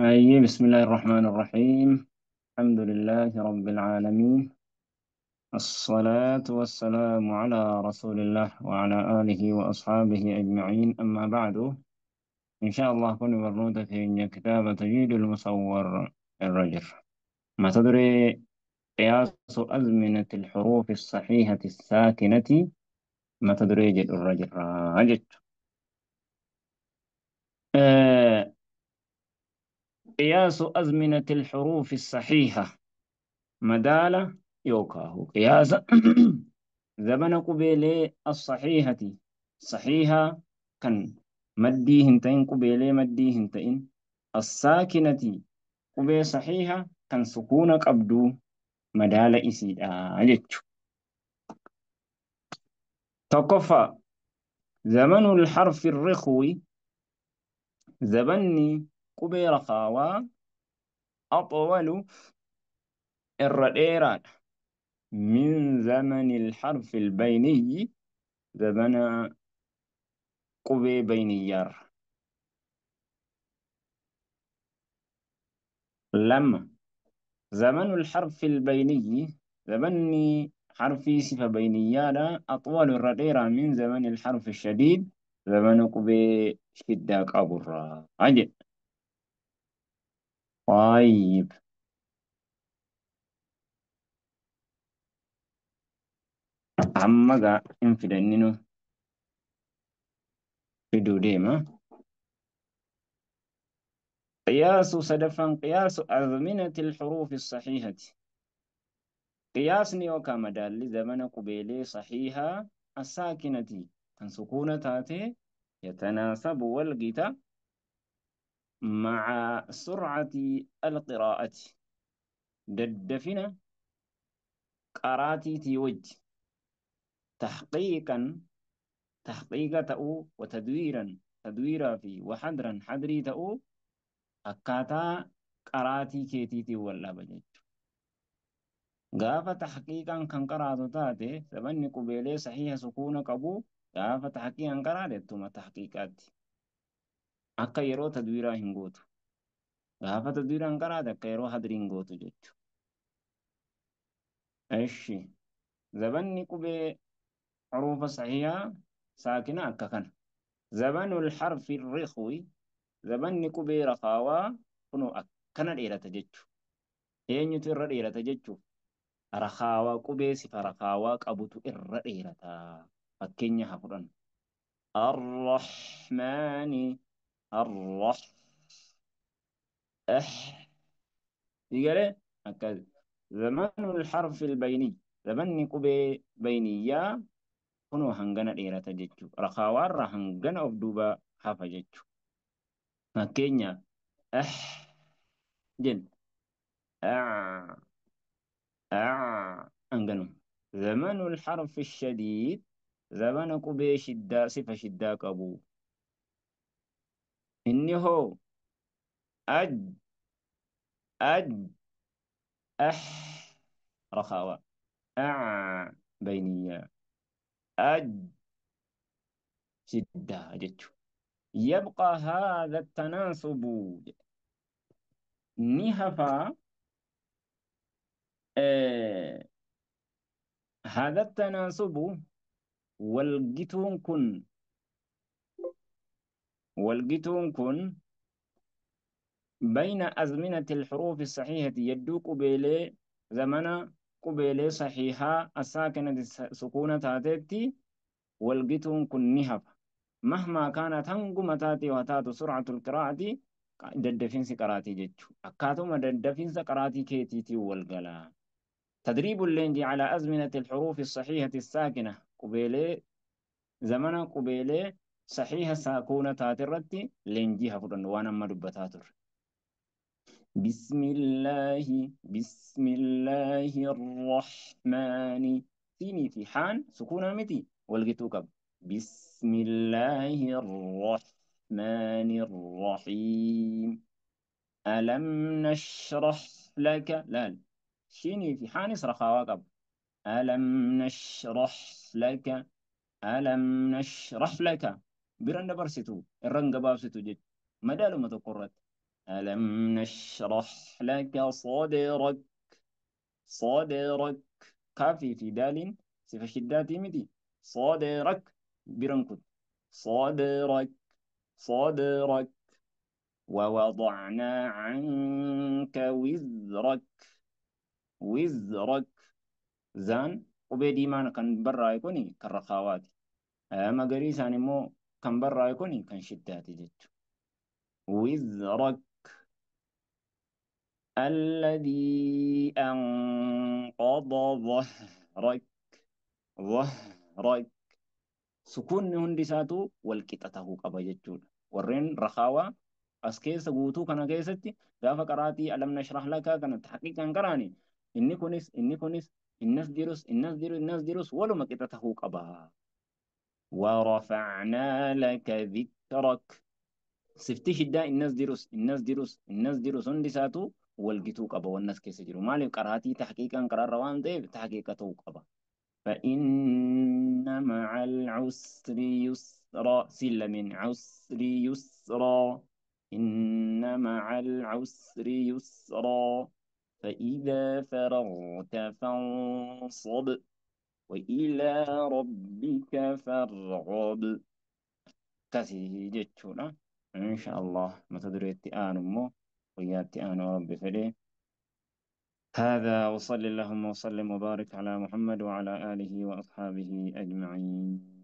بسم الله الرحمن الرحيم. الحمد لله رب العالمين. الصلاة والسلام على رسول الله وعلى آله وأصحابه أجمعين، أما بعد. إن شاء الله كن برنودة في كتاب تجيد المصور الرجل. ما تدري قياس أزمنة الحروف الصحيحة الساكنة؟ ما تدري جد الرجل راجل. آه قياس أزمنة الحروف الصحيحة مدالة يوكاه قياس زمن قبيلة الصحيحة صحيحة كان مدي هنتين قبيلة مدي هنتين الساكنة قبيلة صحيحة كان سكونك أبدو مدالة إسيد جتشو. تقفى زمن الحرف الرخوي زبني قبيلة خاوى أطول الرديرات من زمن الحرف البيني زمن قبي بينيار. لما زمن الحرف البيني زمني حرفي صفة بينية لا أطول الرديرة من زمن الحرف الشديد زمن قبي شدك أبو الرا أجل. طيب، عمّا انفدنينو في دوديما قياس صدفا قياس أزمنة الحروف الصحيحة. قياسني وكما دال زمن قبيلي صحيحة الساكنة كان سكونة تاتي يتناسب والقتا مع سرعة القراءة ددفنا قراتي تيوج تحقيقا تحقيق تأو وتدويرا تدويرا في وحدرا حدري تأو أكاتا قراتي كيتي تي ولا بجج غافة تحقيقا كان قراتو تاتي سبني قبيلي صحيح سكون قبو غافة تحقيقا قراتي ثم تحقيقات أكا يرو تدويرا هنغوتو غافة تدويرا قراتي أكا يرو حدري هنغوتو جج. أشي زبني قبي حروف صحيحة ساكنة أكا كان زبن الحرف الرخوي زبني قبي رخاوة كنو أكنا ديرة ججو eenyutu irra dheerata jechuuf rakaawaa qubee sifa rakaawaa qabutu irra dheerata. Fakkeenya haa fudhannu. Arrahmaani arrah digalee akkas. Zamanul harfi bayni zamanni qubee bayniyyaa kunoo hangana dheerata jechuudha. Rakaawaarra hangana of duuba hafa jechuudha. Fakkeenyaaf ah jenna أنقنم. زمن الحرف الشديد زمن قبي شدة صفة شدة قبو إني هو أج أج أح رخاوة بينية أج شدة جتشو. يبقى هذا التناسب نهفا آه هذا التناسب والجتون كن بين أزمنة الحروف الصحيحة يدو قبيلة زمن قبيلة صحيحة الساكنة سكونة تاتي والقتون كن نهب مهما كانت هنقم تاتي وتاتو سرعة القراءة ددفنس قراتي جتشو أكاتما ددفنس قراتي كيتيتي والقلا. تدريب اللينجي على أزمنة الحروف الصحيحة الساكنة قبيلة زمن قبيلة صحيحة ساكونة تاتي لينجي هفرن وانا مدبتاتر. بسم الله الرحمن سيني في حان سكون متي والقيتو قب بسم الله الرحمن الرحيم. ألم نشرح لك لا شيني في حان سرخا قب ألم نشرح لك ألم نشرح لك برند برستو الرنگ بابستو جد مدالو متقرت ألم نشرح لك صدرك. صدرك. كافي في دال صفة شداتي مدي. صدرك برنكت. صدرك. صدرك. ووضعنا عنك وزرك. وزرك. زان وبيدي ما كان برا يكوني كالرخاوات. أما قريسان مو كان برا يكوني كان شداتي جت. وزرك الذي أنقض ظهرك. ظهرك. سكون هندي ساتو والقطته قبا جتشود ورين رخاوة أسكيس قوتو كان كيستي غافا قراتي ألم نشرح لك كانت حقيقة قراني إني كونس إني كونس الناس ديروس الناس ديروس الناس ديروس ولو ما قطته قبا ورفعنا لك ذكرك سفتي شدة الناس ديروس الناس ديروس الناس ديروس هندي ساتو والقيتو قبا والناس كيس جرو مالي قراتي تحقيقا قرار روان ديب تحقيقته قبا فإن مع العسر يسرا سل من عسر يسرا. إن مع العسر يسرا. فإذا فرغت فانصب وإلى ربك فارغب. كسي جتشونا إن شاء الله ما تدري التئان وياتي آن رب فليه. هذا وصل اللهم وسلم وبارك على محمد وعلى آله وأصحابه أجمعين.